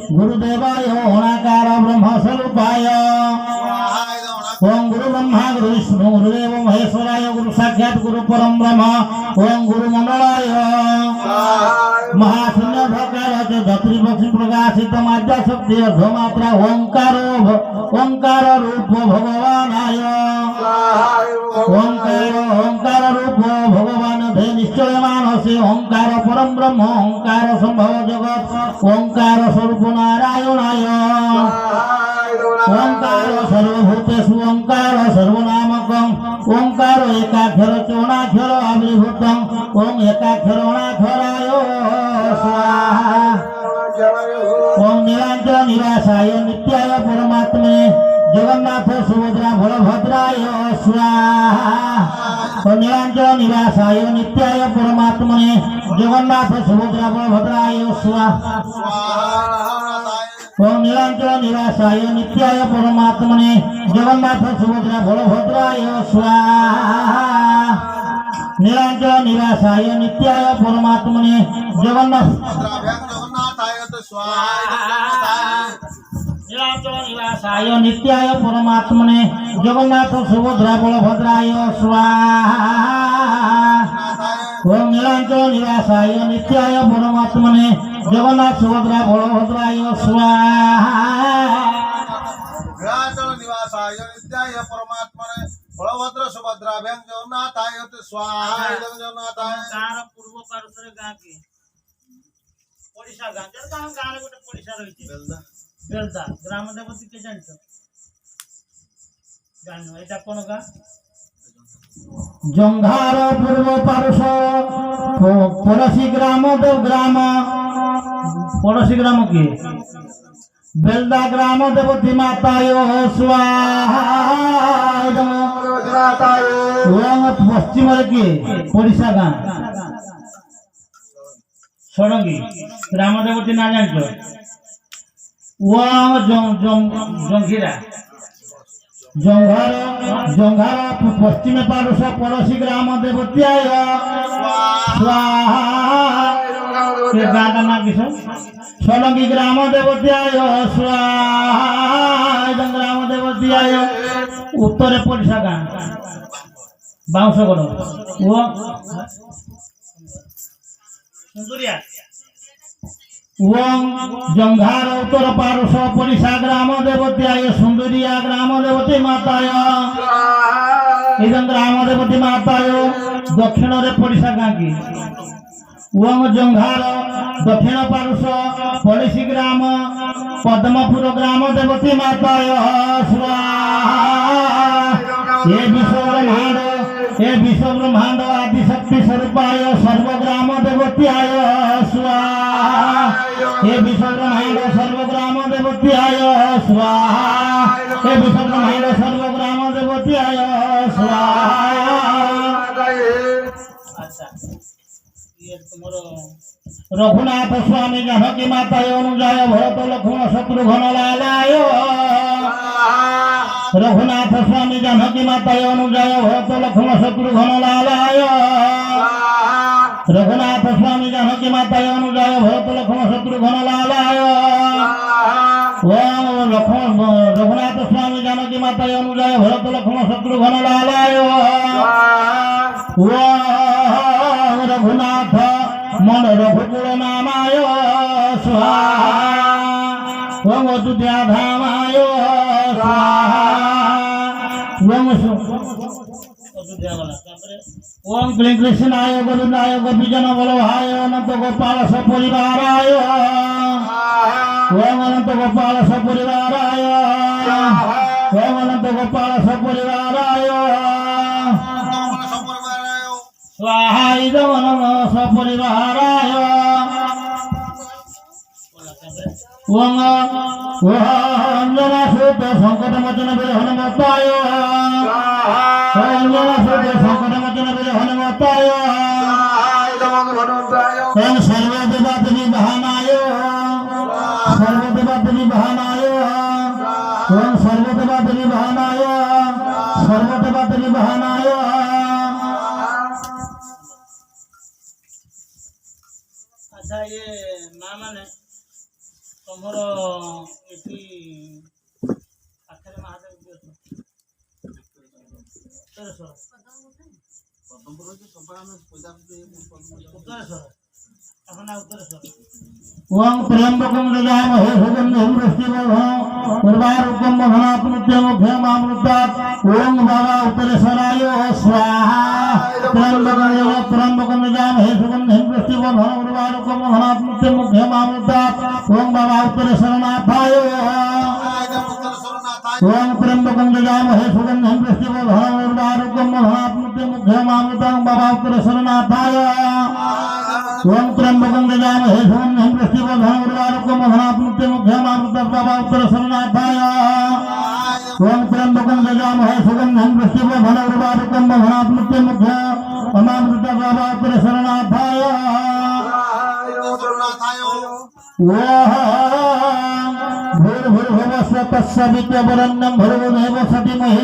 गुरुदेवाय ओंकार ब्रह्मस्वरूपाय ओं गुरु ब्रह्मा गुरु विष्णु गुरुदेव महेश्वराय गुरु साक्षात् गुरु परम ब्रह्म ओं गुरु मंडलाय महाशून्य भकार धत्री पक्षी प्रकाशित माध्या शक्ति अर्धमात्रा ओंकार रूप भगवानाय ओंकार रूप भगवान धे निश्चयमान से ओंकार परम ब्रह्म ओंकार संभव जगत ओंकार स्वरूप नारायणाय ओंकार सर्वभूतेषु ओंकार सर्वनामकं ओंकार एकाक्षर चौणाक्षर आविर्भूतं ओं एकाक्षर अणाक्षराय स्वाहा ओं नीलांचल निवासाय नित्याय परमात्मने जगन्नाथ सुभद्रा बलभद्राय स्वाहा ओं नीलांचल निवासाय नित्याय परमात्मने जगन्नाथ सुभद्रा बलभद्राय स्वाहा ओं नीलांचल निवासाय नित्याय परमात्मने जगन्नाथ सुभद्रा बलभद्राय स्वाहा नीलांचल निवासाय नित्याय परमात्मने जगन्नाथ नीलांचल निवासाय नित्याय परमात्मने जगन्नाथ सुभद्रा बलभद्राय स्वाहा ओं नीलांचल निवासाय नित्याय परमात्मने जगन्नाथ सुभद्रा बलभद्राय स्वाहा नीलांचल निवासाय नित्याय परमात्मने बलभद्र सुभद्राभ्यां जगन्नाथाय स्वाहा जगन्नाथाय गाँव पूर्व पार्श्वर गाँ के ओडिशा गाँ जर गाँव गाँव गोटे ओडिशा रही बेलदा ग्राम देवती के जानछ जानो एटा कोन गाँ जंघार पूर्व पार्श्व पड़ोसी ग्राम देव ग्राम पड़ोसी ग्राम के बेलदा ग्राम देवती माताय स्वाहा पश्चिम के ओडिशा गाँ षडंगी ग्राम देवती ना जान जंघीरा जंघार पश्चिम पार्श्व पड़ोसी ग्राम देवती स्वाहा गाँ का नाम किस षडंगी ग्राम देवती स्वाहा ग्राम देवती उत्तर पड़ोसा गाँ बाउंसगढ़ वो सुंदरिया ओं जंघार उत्तर पार्श्व पड़ोसा ग्राम देवती सुंदरिया ग्राम देवती माताय इदं ग्राम देवती माताय दक्षिण रे पड़ोसा गाँ की ओं जंघार दक्षिण पार्श्व पड़ोसी ग्राम पद्मपुर ग्राम देवती माताय स्वाहा ये विश्व ब्रह्मांड आदि शक्ति स्वरूपाय सर्वग्राम देवत्याय स्वाहा ये विश्व ब्रह्मांड सर्वग्राम देवत्याय स्वाहा ये विश्व ब्रह्मांड सर्वग्राम देवत्याय स्वाहा। अच्छा ये तुम्हारा रघुनाथ स्वामी जानकी माताय अनुजाय भरत लक्ष्मण शत्रुघ्न लालाय रघुनाथ स्वामी जानकी माताय अनुजाय भरत लक्ष्मण शत्रुघ्न लालाय रघुनाथ स्वामी जानकी माताय अनुजाय भरत लक्ष्मण शत्रुघ्न लालाय ओम रघुनाथ स्वामी जानकी माताय अनुजाय भरत लक्ष्मण शत्रुघ्न लालाय ओम रघुनाथ मन रघुकुल नामाय स्वाहा ओम अयोध्या धामाय स्वाहा ओम क्लीं कृष्णाय गोविंदाय गोपीजन वल्लभाय अनंत गोपाल सपरिवाराय ओम अनंत गोपाल सपरिवाराय ओम अनंत गोपाल सपरिवाराय स्वाहा इदं नमः सपरिवाराय ओम अंजनासुत संकटमोचन वीर हनुमताय अंजनासुत संकटमोचन वीर हनुमताय ओम सर्वदेवदेवी बहानाय सर्वदेवदेवी बहानाय ओम सर्वदेवदेवी बहानाय सर्वदेवदेवी बहानाय। अच्छा ये मामा ने ତମର ଏଠି ପାଖରେ ମହାଦେବ କିଏ ଅଛନ୍ତି? ଉତ୍ତରେଶ୍ୱର। ଉତ୍ତରେଶ୍ୱର ତାଙ୍କ ନାଁ ଉତ୍ତରେଶ୍ୱର। ଓಂ ତ୍ର୍ୟମ୍ବକଂ ଯଜାମହେ ସୁଗନ୍ଧିଂ ପୁଷ୍ଟିवर्धनम् उर्वारुकं वदनात्मत्यमुख्यमामृतात् ओं बाबा उत्तरेश्वराय स्वाहा। त्र्यम्बकं यजामहे सुगन्धिं पुष्टिवर्धनम् उर्वारुकं वदनात्मत्यमुख्यमामृतात् ओं बाबा उत्तरेश्वरनाथाय। ओं त्र्यम्बकं यजामहे सुगन्धिं पुष्टिवर्धनम् उर्वारुकं वदनात्मत्यमुख्यमामृतात् बाबा उत्तरेश्वरनाथाय। ओं त्र्यम्बकं यजामहे सुगन्धिं पुष्टिवर्धनम् उर्वारुकं वदनात्मत्यमुख्यमामृतात् बाबा उत्तरेश्वरनाथाय। ओं त्र्यम्बकं यजामहे सुगन्धिं पुष्टिवर्धनम् उर्वारुकं वदनात्मत्यमुख्यमामृतात् बाबा उत्तरेश्वरनाथाय। भूर्भुवस्वः तत्सवितुर्वरेण्यं भर्गो देवस्य धीमहि